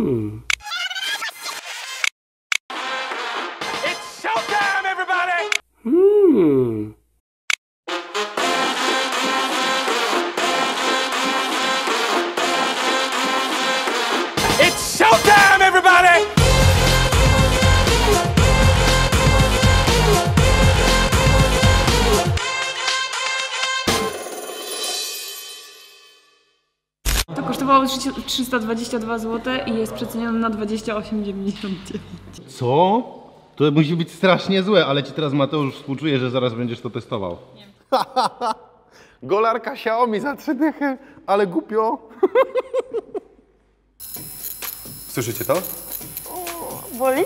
It's showtime, everybody! It's showtime, everybody! To kosztowało 322 zł i jest przecenione na 28,99. Co? To musi być strasznie złe, ale ci teraz Mateusz współczuje, że zaraz będziesz to testował. Golarka Xiaomi za 3 dychy, ale głupio. Słyszycie to? Boli?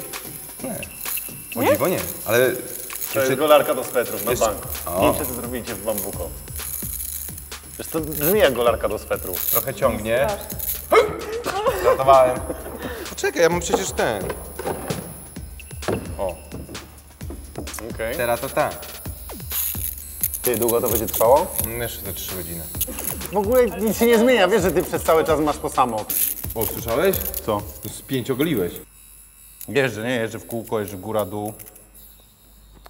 O dziwo nie, ale... To jest golarka do swetrów na bank. Nie wszyscy zrobicie w bambuko. Wiesz, to brzmi jak golarka do swetrów. Trochę ciągnie. Żartowałem. Poczekaj, ja mam przecież ten. O. Okej. Teraz to tak. Ty, długo to będzie trwało? Jeszcze za 3 godziny. W ogóle nic się nie zmienia, wiesz, że ty przez cały czas masz to samo. O, słyszałeś? Co? Z 5 ogoliłeś. Jeżdżę, nie? Jeżdżę w kółko, jeżdżę góra, dół.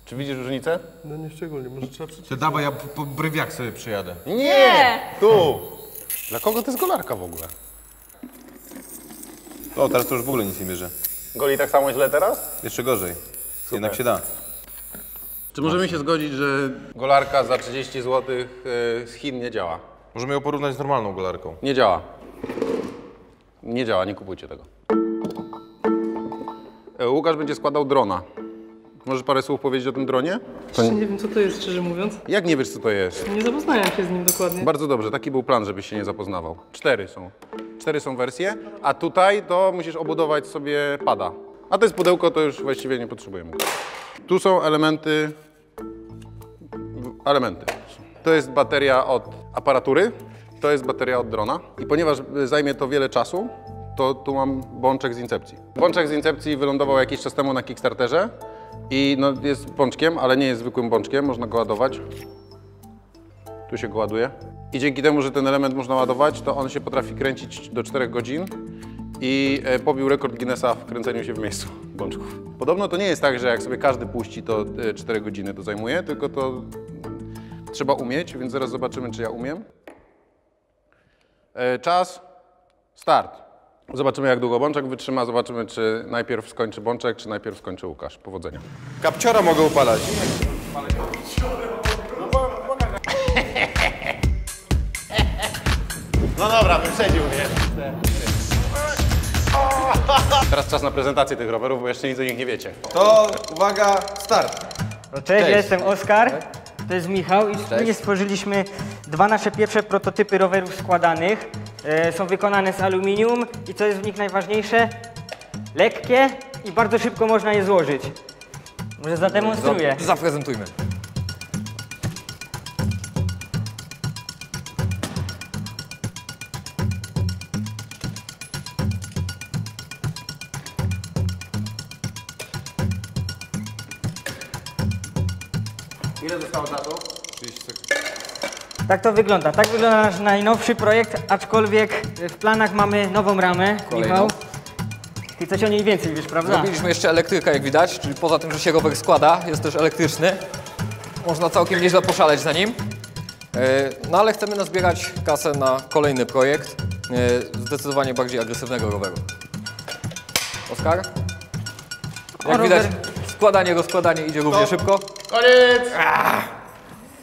Czy widzisz różnicę? No nie szczególnie, może trzeba To dawaj, ja po brywiach sobie przyjadę. Nie! Tu! Dla kogo to jest golarka w ogóle? O, teraz to już w ogóle nic nie bierze. Goli tak samo źle teraz? Jeszcze gorzej. Jednak się da. Czy możemy się zgodzić, że golarka za 30 zł z Chin nie działa? Możemy ją porównać z normalną golarką. Nie działa. Nie działa, nie kupujcie tego. Łukasz będzie składał drona. Możesz parę słów powiedzieć o tym dronie? Jeszcze nie wiem, co to jest, szczerze mówiąc. Jak nie wiesz, co to jest? Nie zapoznałem się z nim dokładnie. Bardzo dobrze, taki był plan, żebyś się nie zapoznawał. 4 są. 4 są wersje, a tutaj to musisz obudować sobie pada. A to jest pudełko, to już właściwie nie potrzebujemy. Tu są elementy. To jest bateria od aparatury, to jest bateria od drona. I ponieważ zajmie to wiele czasu, to tu mam bączek z Incepcji. Bączek z Incepcji wylądował jakiś czas temu na Kickstarterze i no, jest bączkiem, ale nie jest zwykłym bączkiem, można go ładować. Tu się go ładuje. I dzięki temu, że ten element można ładować, to on się potrafi kręcić do 4 godzin i pobił rekord Guinnessa w kręceniu się w miejscu bączków. Podobno to nie jest tak, że jak sobie każdy puści, to 4 godziny to zajmuje, tylko to trzeba umieć, więc zaraz zobaczymy, czy ja umiem. Czas, start. Zobaczymy, jak długo bączek wytrzyma, zobaczymy, czy najpierw skończy bączek, czy najpierw skończy Łukasz. Powodzenia. Kapciora mogę upalać. No dobra, wyprzedził mnie. Teraz czas na prezentację tych rowerów, bo jeszcze nic o nich nie wiecie. To uwaga, start. Cześć, ja jestem Oskar, to jest Michał i wspólnie stworzyliśmy 2 nasze pierwsze prototypy rowerów składanych. Są wykonane z aluminium i co jest w nich najważniejsze? Lekkie i bardzo szybko można je złożyć. Może zademonstruję. Zaprezentujmy. Ile zostało czasu? 30 sekund. Tak to wygląda. Tak wygląda nasz najnowszy projekt, aczkolwiek w planach mamy nową ramę. Kolejną. Michał, ty coś o niej więcej wiesz, prawda? Zrobiliśmy jeszcze elektryka, jak widać, czyli poza tym, że się rower składa, jest też elektryczny. Można całkiem nieźle poszaleć na nim. No ale chcemy nazbierać kasę na kolejny projekt, zdecydowanie bardziej agresywnego roweru. Oskar? Jak widać, składanie, rozkładanie idzie równie szybko. Koniec!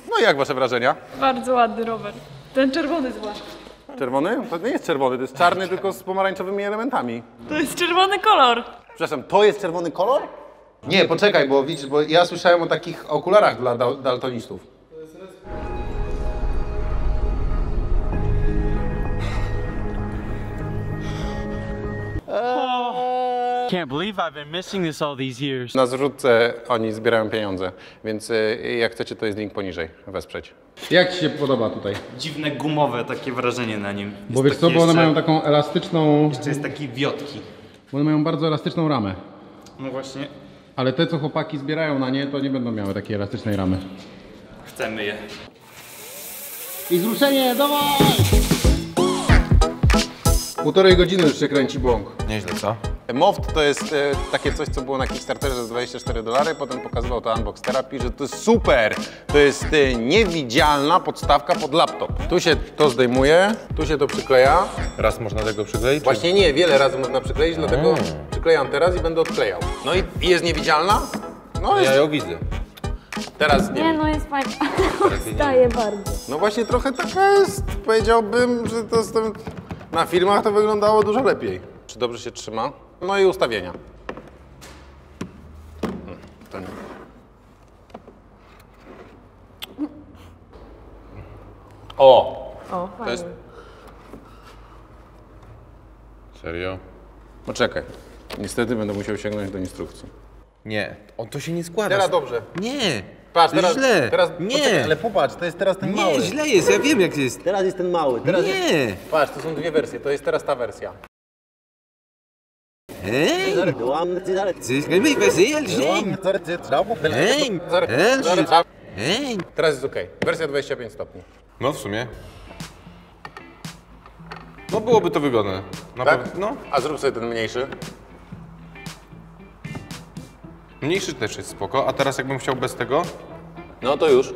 No i jak wasze wrażenia? Bardzo ładny rower. Ten czerwony zwłaszcza. Czerwony? To nie jest czerwony, to jest czarny, tylko z pomarańczowymi elementami. To jest czerwony kolor. Przepraszam, to jest czerwony kolor? Nie, poczekaj, bo widzisz, bo ja słyszałem o takich okularach dla daltonistów. Can't believe I've been missing this all these years. Na zrzutce oni zbierają pieniądze, więc jak chcecie, to jest link poniżej, wesprzeć. Jak ci się podoba tutaj? Dziwne gumowe takie wrażenie na nim. Bo wiesz co, bo one mają taką elastyczną... Jeszcze jest taki wiotki. One mają bardzo elastyczną ramę. No właśnie, Ale te, co chłopaki zbierają na nie, to nie będą miały takiej elastycznej ramy. chcemy je. I zruszenie, dawaj! Półtorej godziny już się kręci błąk. Nieźle, co? Moft to jest takie coś, co było na Kickstarterze za $24, potem pokazywał to Unbox Therapy, że to jest super, to jest niewidzialna podstawka pod laptop. Tu się to zdejmuje, tu się to przykleja. Raz można tego przykleić? Właśnie nie, wiele razy można przykleić, dlatego przyklejam teraz i będę odklejał. No i jest niewidzialna? No jest. Ja ją widzę. Teraz nie. Nie, no jest fajnie. Staje bardzo. No właśnie trochę taka jest, powiedziałbym, że to na filmach to wyglądało dużo lepiej. Czy dobrze się trzyma? No i ustawienia. To nie. O! O, To jest... fajnie. Serio? Poczekaj. Niestety będę musiał sięgnąć do instrukcji. Nie, on to się nie składa. Teraz dobrze. Nie! Patrz, to jest teraz... źle! Teraz, nie! poczekaj, ale popatrz, to jest teraz ten mały. Nie, źle jest, ja wiem jak jest. Teraz jest ten mały. Teraz Nie! Patrz, to są dwie wersje, to jest teraz ta wersja. Hej! Hej! Teraz jest ok. Wersja 25 stopni. No w sumie. No byłoby to wygodne. Na Tak? pewno. No. A zrób sobie ten mniejszy. Mniejszy też jest spoko, a teraz jakbym chciał bez tego, No to już.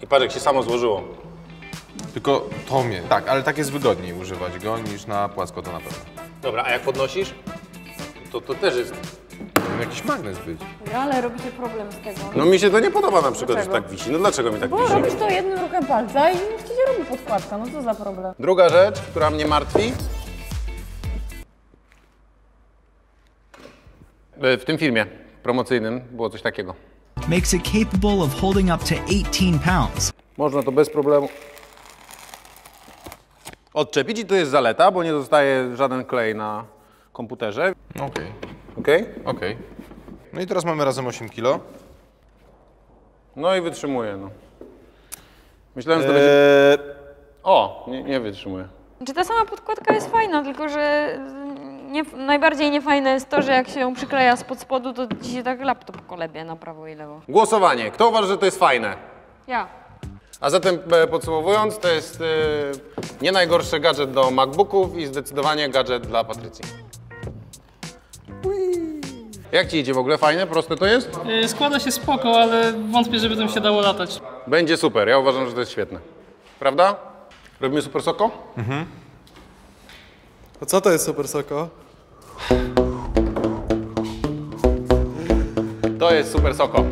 I patrz jak się samo złożyło. tylko to mnie. Tak, ale tak jest wygodniej używać go niż na płasko, to na pewno. Dobra, a jak podnosisz? To też jest... Powinien jakiś magnes być. Ale robicie problem z tego. No mi się to nie podoba na przykład, że Dlaczego? tak wisi. No dlaczego mi tak Bo wisi? robisz to jednym ruchem palca i już ci się robi podkładka, no co za problem. Druga rzecz, która mnie martwi. W tym filmie promocyjnym było coś takiego. Makes it capable of holding up to 18 pounds. Można to bez problemu odczepić i to jest zaleta, bo nie zostaje żaden klej na komputerze. Okej. Okej? Okej. No i teraz mamy razem 8 kg. No i wytrzymuje, no. Myślałem, że to będzie... O, nie wytrzymuje. Czy ta sama podkładka jest fajna, tylko że najbardziej niefajne jest to, że jak się ją przykleja spod spodu, to ci się tak laptop kolebie na prawo i lewo. Głosowanie. Kto uważa, że to jest fajne? Ja. A zatem podsumowując, to jest nie najgorszy gadżet do MacBooków i zdecydowanie gadżet dla Patrycji. Jak ci idzie w ogóle? Fajne? Proste to jest? Składa się spoko, ale wątpię, żeby tym się dało latać. Będzie super. Ja uważam, że to jest świetne. Prawda? Robimy Super Soko? A co to jest Super Soko? To jest Super Soko.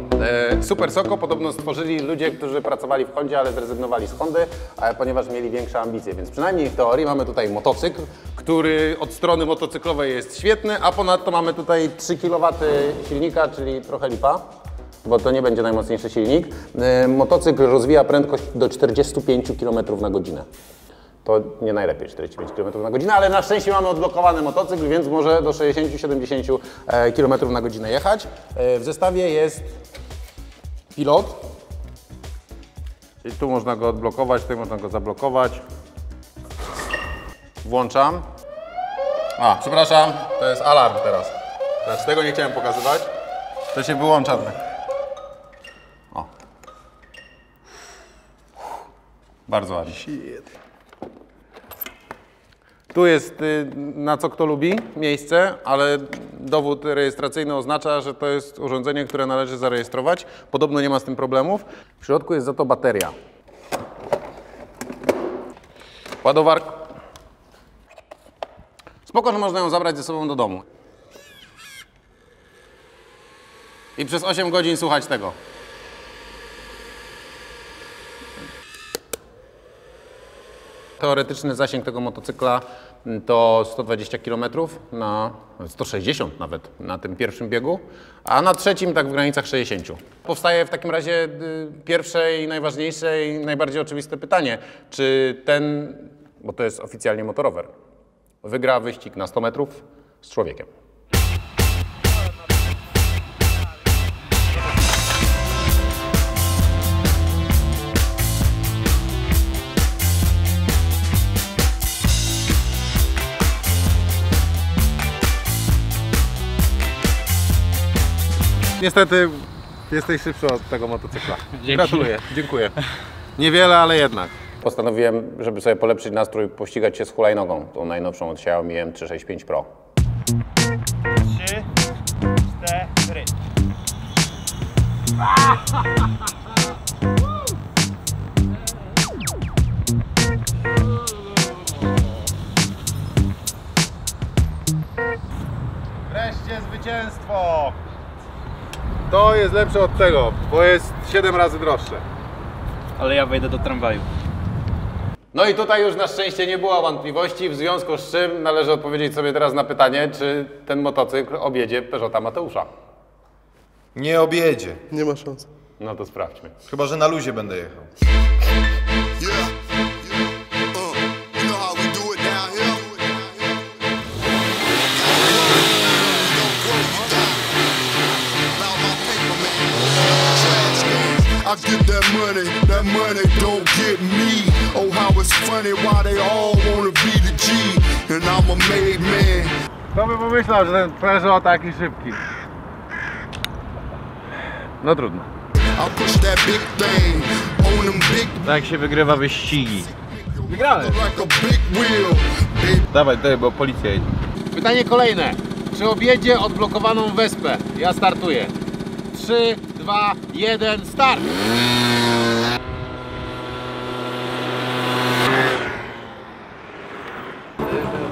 Super Soko podobno stworzyli ludzie, którzy pracowali w Hondzie, ale zrezygnowali z Hondy, ponieważ mieli większe ambicje. Więc przynajmniej w teorii mamy tutaj motocykl, który od strony motocyklowej jest świetny, a ponadto mamy tutaj 3 kW silnika, czyli trochę lipa, bo to nie będzie najmocniejszy silnik. Motocykl rozwija prędkość do 45 km na godzinę. To nie najlepiej 45 km na godzinę, ale na szczęście mamy odblokowany motocykl, więc może do 60-70 km na godzinę jechać. W zestawie jest pilot. I tu można go odblokować, tutaj można go zablokować. Włączam. A, przepraszam, to jest alarm teraz. Znaczy, tego nie chciałem pokazywać. To się wyłącza. O. Bardzo ładnie. Tu jest na co kto lubi miejsce, ale dowód rejestracyjny oznacza, że to jest urządzenie, które należy zarejestrować. Podobno nie ma z tym problemów. W środku jest za to bateria. Ładowarka. Spoko, że można ją zabrać ze sobą do domu. I przez 8 godzin słuchać tego. Teoretyczny zasięg tego motocykla to 120 km na 160 nawet na tym pierwszym biegu, a na trzecim tak w granicach 60. Powstaje w takim razie pierwsze i najważniejsze i najbardziej oczywiste pytanie, czy ten, bo to jest oficjalnie motorower, wygra wyścig na 100 metrów z człowiekiem. Niestety jesteś szybszy od tego motocykla. Dzięki. Gratuluję, dziękuję. Niewiele, ale jednak. Postanowiłem, żeby sobie polepszyć nastrój, pościgać się z hulajnogą, tą najnowszą od Xiaomi M365 Pro. 3, 4. Wreszcie zwycięstwo! To jest lepsze od tego, bo jest 7 razy droższe. Ale ja wejdę do tramwaju. No i tutaj już na szczęście nie było wątpliwości, w związku z czym należy odpowiedzieć sobie teraz na pytanie, czy ten motocykl objedzie Peugeota Mateusza. Nie objedzie. Nie ma szans. No to sprawdźmy. Chyba, że na luzie będę jechał. I get that money don't get me. Oh, how it's funny why they all wanna be the G. And I'm a made man. Kto by pomyślał, że ten Peugeot taki szybki? No trudno. I push that big thing on them big. Tak się wygrywa wyścigi. Wygrałem. Like a big wheel. Dawaj, bo policja jedzie. Pytanie kolejne. Czy objedzie odblokowaną Wespę? Ja startuję. 3, 2, 1, start!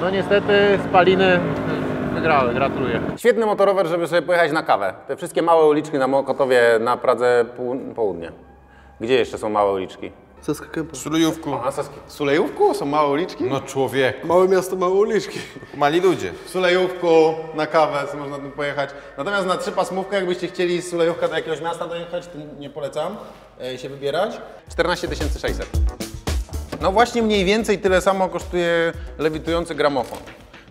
No niestety spaliny wygrały, gratuluję. Świetny motorower, żeby sobie pojechać na kawę. Te wszystkie małe uliczki na Mokotowie, na Pradze Południe. Gdzie jeszcze są małe uliczki? Saska Kępa. Sulejówku. W Sulejówku są małe uliczki? No człowiek. Małe miasto, małe uliczki. Mali ludzie. W Sulejówku na kawę można tym pojechać. Natomiast na 3-pasmówkę, jakbyście chcieli z Sulejówka do jakiegoś miasta dojechać, to nie polecam się wybierać. 14 600. No właśnie mniej więcej tyle samo kosztuje lewitujący gramofon.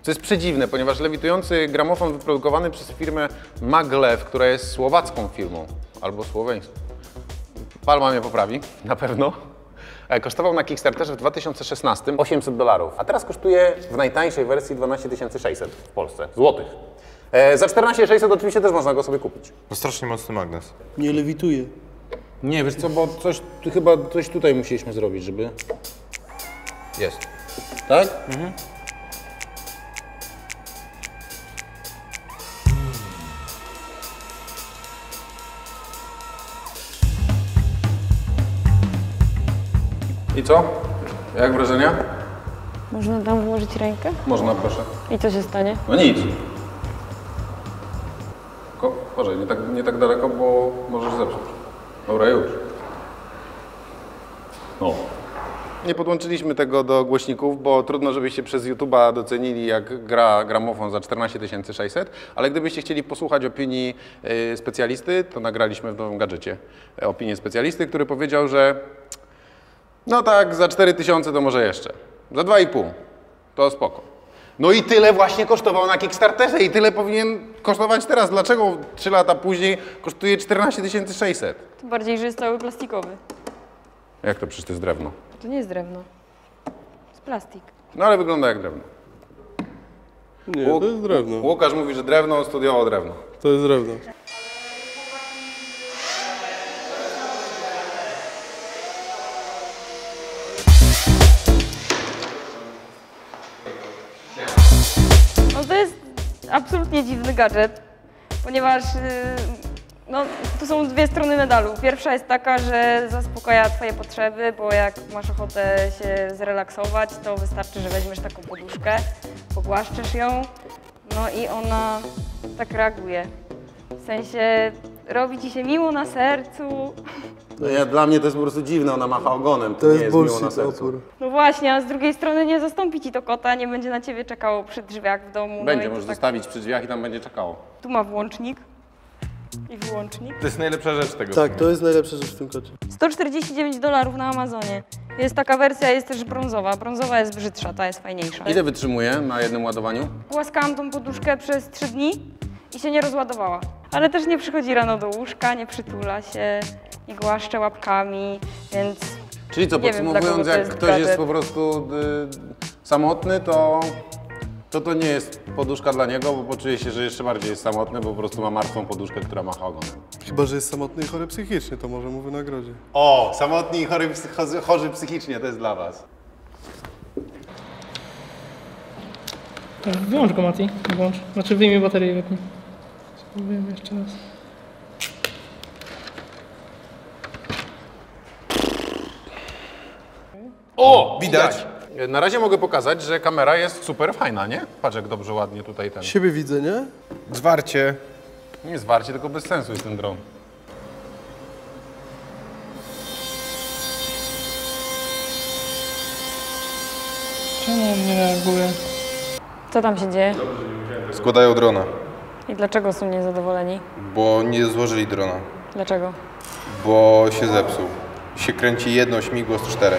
Co jest przedziwne, ponieważ lewitujący gramofon wyprodukowany przez firmę Maglev, która jest słowacką firmą, albo słoweńską. Palma mnie poprawi, na pewno. Kosztował na Kickstarterze w 2016 $800, a teraz kosztuje w najtańszej wersji 12 600 w Polsce, złotych. Za 14 600 oczywiście też można go sobie kupić. To strasznie mocny magnes. Nie lewituje. Nie, wiesz co, bo chyba coś tutaj musieliśmy zrobić, żeby... Jest. Tak? Mhm. I co? Jak wrażenia? Można tam włożyć rękę? Można, proszę. I co się stanie? No nic. Boże, nie tak daleko, bo możesz zepsuć. Dobra, już. No. Nie podłączyliśmy tego do głośników, bo trudno, żebyście przez YouTube'a docenili, jak gra gramofon za 14 600, ale gdybyście chcieli posłuchać opinii specjalisty, to nagraliśmy w nowym gadżecie opinię specjalisty, który powiedział, że no tak, za 4000 to może jeszcze. Za 2,5 to spoko. No i tyle właśnie kosztował na Kickstarterze i tyle powinien kosztować teraz. Dlaczego 3 lata później kosztuje 14 600? Tym bardziej, że jest cały plastikowy. Jak to? Przecież to jest drewno. To nie jest drewno. To jest plastik. No ale wygląda jak drewno. Nie, to jest drewno. Łukasz mówi, że drewno, studiował drewno. To jest drewno. No to jest absolutnie dziwny gadżet, ponieważ no, tu są dwie strony medalu. Pierwsza jest taka, że zaspokaja Twoje potrzeby, bo jak masz ochotę się zrelaksować, to wystarczy, że weźmiesz taką poduszkę, pogłaszczesz ją, no i ona tak reaguje. W sensie robi Ci się miło na sercu. No dla mnie to jest po prostu dziwne, ona macha ogonem, to nie jest miło na sercu. No właśnie, a z drugiej strony nie zastąpi Ci to kota, nie będzie na Ciebie czekało przy drzwiach w domu. Będzie, no możesz tak... zostawić przy drzwiach i tam będzie czekało. Tu ma włącznik i wyłącznik. To jest najlepsza rzecz tego. Tak, to jest najlepsza rzecz w tym kocie. $149 na Amazonie. Jest taka wersja, jest też brązowa. Brązowa jest brzydsza, ta jest fajniejsza. Ile wytrzymuje na jednym ładowaniu? Głaskałam tą poduszkę przez 3 dni i się nie rozładowała. Ale też nie przychodzi rano do łóżka, nie przytula się, nie głaszcze łapkami, więc Czyli co, nie wiem, dla podsumowując, kogo to jak jest ktoś jest gadżet. po prostu samotny, to To nie jest poduszka dla niego, bo poczuje się, że jeszcze bardziej jest samotny, bo po prostu ma martwą poduszkę, która macha ogonem. Chyba że jest samotny i chory psychicznie, to może mu wynagrodzi. O, samotni i chorzy psychicznie, to jest dla was. Wyłącz go, Mati. Wyłącz. Znaczy wyjmij baterię i wypnij. Spróbujemy jeszcze raz. O, widać. Na razie mogę pokazać, że kamera jest super fajna, nie? Patrz, jak dobrze, ładnie tutaj ten... Siebie widzę, nie? Zwarcie. Nie zwarcie, tylko bez sensu jest ten dron. Czemu on nie reaguje? Co tam się dzieje? Składają drona, I dlaczego są niezadowoleni? bo nie złożyli drona. Dlaczego? Bo się zepsuł. Się kręci jedno śmigło z 4.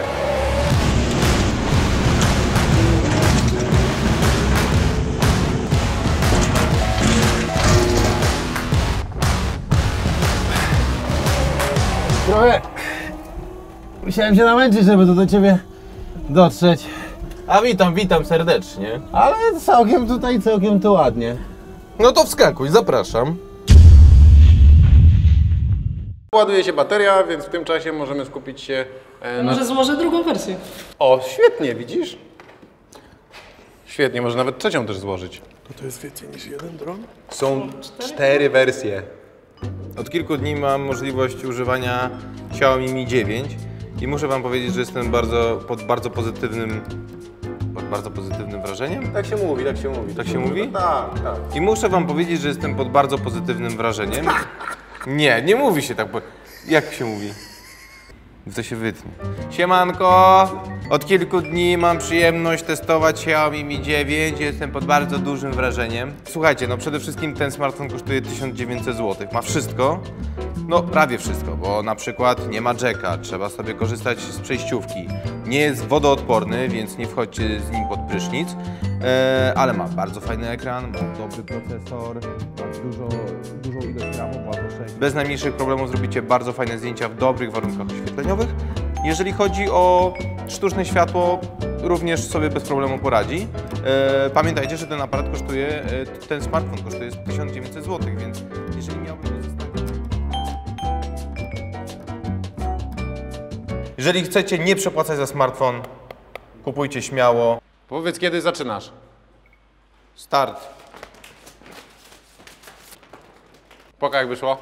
Trochę musiałem się namęczyć, żeby do ciebie dotrzeć. A witam serdecznie. Ale całkiem to ładnie. No to wskakuj, zapraszam. Ładuje się bateria, więc w tym czasie możemy skupić się na... Może złożę drugą wersję. O, świetnie, widzisz? Świetnie, może nawet trzecią też złożyć. To jest więcej niż jeden dron? Są 4 wersje. Od kilku dni mam możliwość używania Xiaomi Mi 9 i muszę wam powiedzieć, że jestem pod bardzo pozytywnym wrażeniem. Tak się mówi, tak się mówi. Tak się mówi? Tak, tak. I muszę wam powiedzieć, że jestem pod bardzo pozytywnym wrażeniem. Nie mówi się tak, bo jak się mówi? To się wytnie. Siemanko! Od kilku dni mam przyjemność testować Xiaomi Mi 9. Jestem pod bardzo dużym wrażeniem. Słuchajcie, no przede wszystkim ten smartfon kosztuje 1900 zł. Ma wszystko. No prawie wszystko, bo na przykład nie ma jacka, trzeba sobie korzystać z przejściówki. Nie jest wodoodporny, więc nie wchodźcie z nim pod prysznic. Ale ma bardzo fajny ekran, ma dobry procesor, ma dużą ilość RAMu, bez najmniejszych problemów zrobicie bardzo fajne zdjęcia w dobrych warunkach oświetleniowych. Jeżeli chodzi o sztuczne światło, również sobie bez problemu poradzi. Pamiętajcie, że ten aparat kosztuje, ten smartfon kosztuje 1900 zł, więc jeżeli miałbym go zostawić... Jeżeli chcecie nie przepłacać za smartfon, kupujcie śmiało. Powiedz, kiedy zaczynasz? Start. Pokaż, jak wyszło.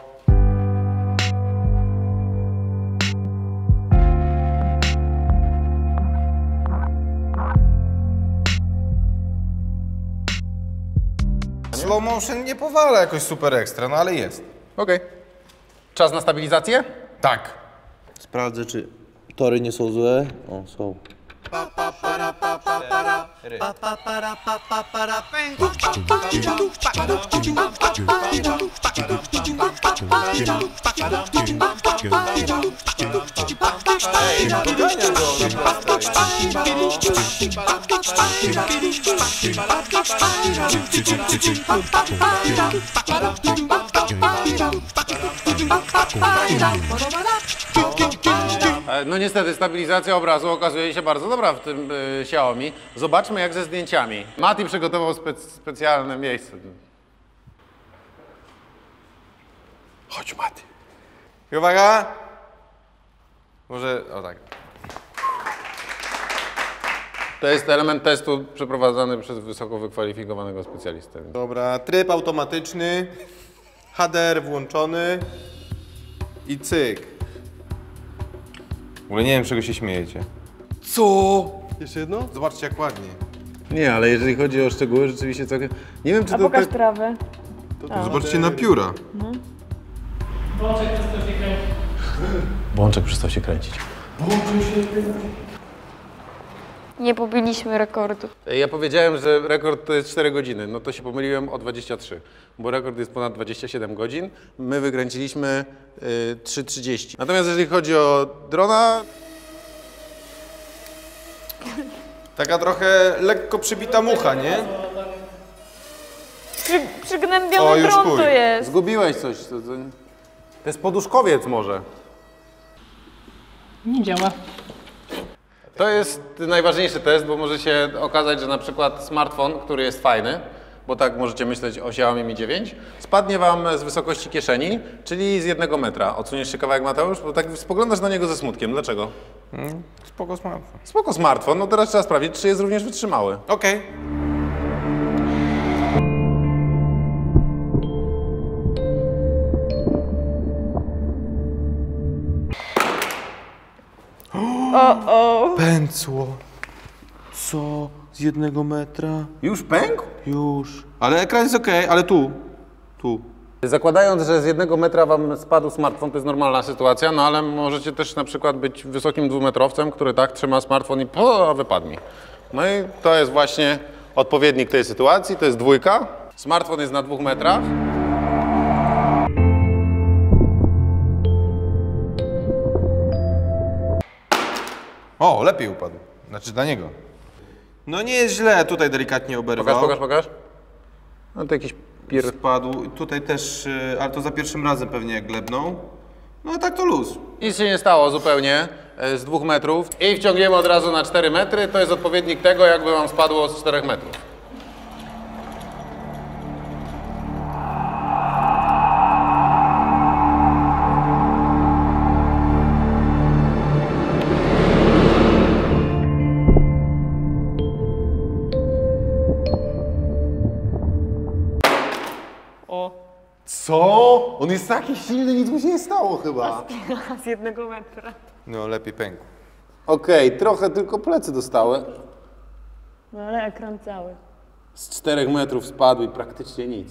Slow motion nie powala jakoś super ekstra, no ale jest. Okej. Czas na stabilizację? Tak. Sprawdzę, czy tory nie są złe. O, są. No niestety stabilizacja obrazu okazuje się bardzo dobra w tym Xiaomi. Zobaczmy, jak ze zdjęciami. Mati przygotował specjalne miejsce. Chodź, Mati. I uwaga! Może, o tak. To jest element testu przeprowadzany przez wysoko wykwalifikowanego specjalistę. Dobra, tryb automatyczny, HDR włączony i cyk. W ogóle nie wiem, czego się śmiejecie. Co? Jeszcze jedno? Zobaczcie, jak ładnie. Nie, ale jeżeli chodzi o szczegóły, rzeczywiście całkiem... Nie wiem, czy A to pokaż tak... trawę. Zobaczcie na pióra. Bączek przestał się kręcić. Bączek przestał się kręcić. Nie pobiliśmy rekordu. Ja powiedziałem, że rekord to jest 4 godziny. No to się pomyliłem o 23, bo rekord jest ponad 27 godzin. My wykręciliśmy 3:30. Natomiast jeżeli chodzi o drona... Taka trochę lekko przybita mucha, nie? Przygnębiony dron to jest. Zgubiłeś coś. To jest poduszkowiec może. Nie działa. To jest najważniejszy test, bo może się okazać, że na przykład smartfon, który jest fajny, bo tak możecie myśleć o Xiaomi Mi 9, spadnie Wam z wysokości kieszeni, czyli z 1 metra. Odsuniesz się kawałek, Mateusz? Bo tak spoglądasz na niego ze smutkiem. Dlaczego? Spoko smartfon. Spoko smartfon. No teraz trzeba sprawdzić, czy jest również wytrzymały. Okej. Pęcło. Co? Z 1 metra? Już pękł? Już. Ale ekran jest okej, ale tu. Tu. Zakładając, że z 1 metra Wam spadł smartfon, to jest normalna sytuacja, no ale możecie też na przykład być wysokim dwumetrowcem, który tak trzyma smartfon i wypadł mi. No i to jest właśnie odpowiednik tej sytuacji, to jest 2. Smartfon jest na 2 metrach. O, lepiej upadł. Znaczy dla niego. No nie jest źle, tutaj delikatnie oberwał. Pokaż. No to jakiś Spadł. Tutaj też, ale to za pierwszym razem pewnie jak glebnął. No a tak to luz. Nic się nie stało zupełnie z 2 metrów i wciągniemy od razu na 4 metry. To jest odpowiednik tego, jakby Wam spadło z 4 metrów. Co? On jest taki silny, nic mu się nie stało chyba. Z 1 metra. No lepiej pękł. Okej, trochę tylko plecy dostały. No ale ekran cały. Z 4 metrów spadł i praktycznie nic.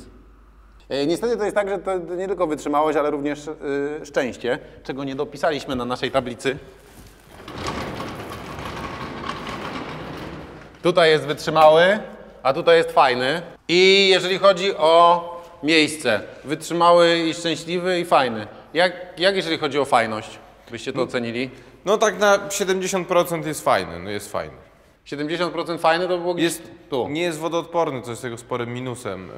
Niestety to jest tak, że to nie tylko wytrzymałość, ale również szczęście, czego nie dopisaliśmy na naszej tablicy. Tutaj jest wytrzymały, a tutaj jest fajny. I jeżeli chodzi o miejsce, wytrzymały i szczęśliwy i fajny. Jak jeżeli chodzi o fajność, byście to ocenili? No tak na 70% jest fajny, no jest fajny. 70% fajny to było gdzieś tu. Nie jest wodoodporny, co jest tego sporym minusem,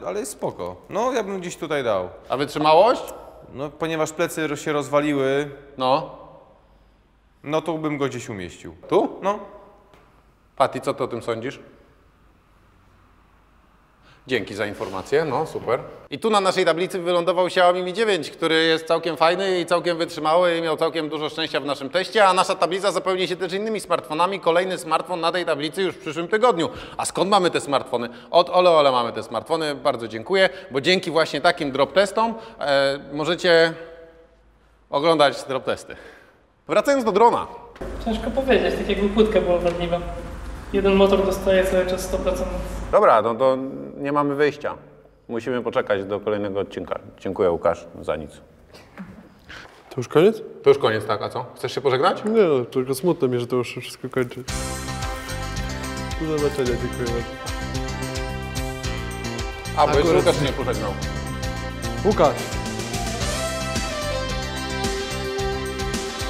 ale jest spoko. No ja bym gdzieś tutaj dał. A wytrzymałość? No ponieważ plecy się rozwaliły, no to bym go gdzieś umieścił. Tu? No. Patty, co ty o tym sądzisz? Dzięki za informację, no super. I tu na naszej tablicy wylądował Xiaomi Mi 9, który jest całkiem fajny i całkiem wytrzymały i miał całkiem dużo szczęścia w naszym teście, a nasza tablica zapełni się też innymi smartfonami. Kolejny smartfon na tej tablicy już w przyszłym tygodniu. A skąd mamy te smartfony? Od Ole mamy te smartfony, bardzo dziękuję, bo dzięki właśnie takim drop testom możecie oglądać drop testy. Wracając do drona. Ciężko powiedzieć, tak jakby płytka była wadliwa. Jeden motor dostaje cały czas 100%. Dobra, no to nie mamy wyjścia. Musimy poczekać do kolejnego odcinka. Dziękuję, Łukasz, za nic. To już koniec? To już koniec, tak? A co? Chcesz się pożegnać? Nie no, tylko smutno mi, że to już wszystko kończy. Do zobaczenia, dziękuję bardzo. A, bo jeszcze Łukasz nie pożegnał. Łukasz!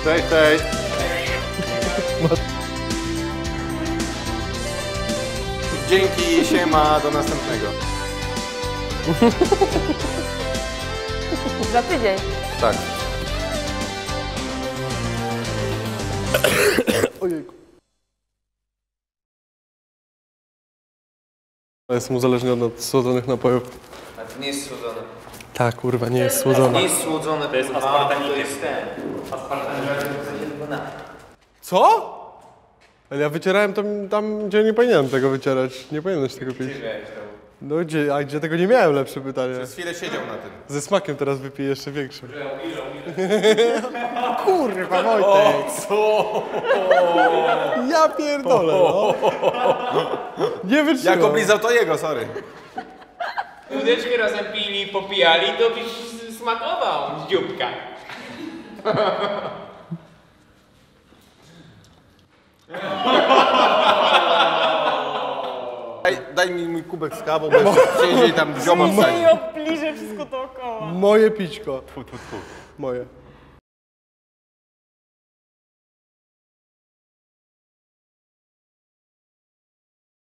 Cześć, cześć! Dzięki, siema, do następnego. Za tydzień. Tak. Ojejku. Jestem uzależniony od słodzonych napojów. A to nie jest słodzone. Tak, kurwa, nie jest słodzone. Nie jest słodzone, to jest aspartamikiem. To jest ten. Aspartamikiem. Co? Ale ja wycierałem tam, gdzie nie powinienem tego wycierać. Nie powinieneś tego pić. No gdzie, a gdzie tego nie miałem, lepsze pytanie. Przez chwilę siedział na tym. Ze smakiem teraz wypiję jeszcze większym. Kurwa, Wojtek! Co? Ja pierdolę, no. Nie wytrzymam. Jak oblizał to jego, sorry. Łódeczkę razem pili, popijali, to byś smakował z dzióbka. Daj mi mój kubek z kawą, bo siedzi tam ziomą. I obbliżę wszystko dookoła. Moje pićko. Tfu. Moje.